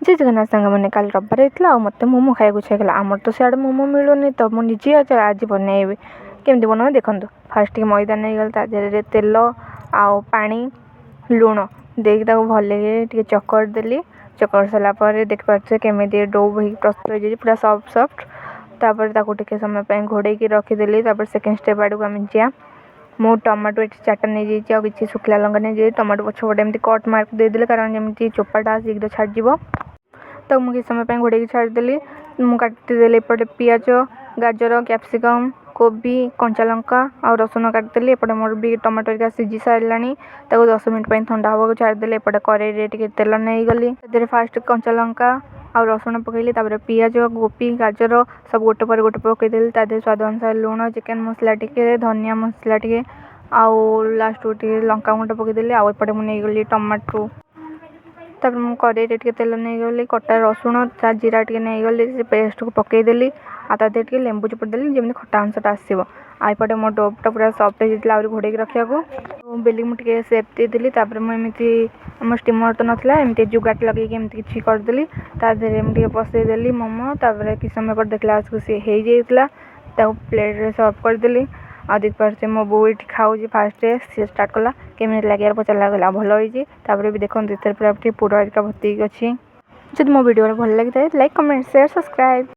जय जगन्नाथ साଙ୍ଗमाने काल रविवार होता आ मत मोमो खाया इच्छा है आमर तो सियाड़े मोमो मिलूनी तो मुझे आज बनइबी केमती बनवा देखो फास्ट मैदा नहीं गल तादेह तेल आउ पानी लुण देख भल चकर देली चकर सारापर देखिपे केमी डो प्रस्तुत हो पूरा सफ्ट सफ्ट तापर टे समय घोड़े रखीदेली सेकेंड स्टेप आड़ को आम जा मो टमाटो ये चार्टा नहीं जाइए किसी शुखला लंका नहीं जाइए टमाटो पछपटे एमती कट मार्क देदेली कारण जमी चोपाटा शीघ्र छाड़ब तो मुझे समय घोड़े छाड़देली काटिदेली एपटे पियाज गाजर कैप्सिकम कोबी कंचा लंका आ रसुण काटिदेली एपटे मोर भी टमाटो सीझी सारा 10 मिनट ठंडा हवा छाड़देली एपटे कड़े तेल नहीं गली फास्ट कंचा लंका आ रसुण पकईली पियाज गोपी गाजर सब गोटे पर गोटे पकईदेली तादेह स्वाद अनुसार लुण चिकेन मसला टिके धनिया मसला टिके आउ लास्ट टे लंका गुंड पकईदेली आउपटे मुझे गली टमाटो तापर कड़े तेल नहीं गली कटा रसुण जीरा टे नहीं गली से पेस्ट को पकईदेली आदे टे लेंबू चिपुड़देली जमी खटा अंशटा आसो आईपटे मो डोटा पूरा सफ्ट होता घोड़े रखा बेली मुझे सेप देदेली मुझे आम स्टीमर तो नाला एमती जुगाट लगे किसी करदेली तादेह पसईदेली मोमो तापर कि समय पर देखला सी हो जाता प्लेट सर्व करदेली आ देखिए मो बो ये खाऊ फास्ट सी स्टार्ट कला केमी लगे पचारा गला भल होती भी देखते पूरा पूरा भर्ती अच्छी जब मो वीडियो भल लगी लाइक कमेंट शेयर सब्सक्राइब।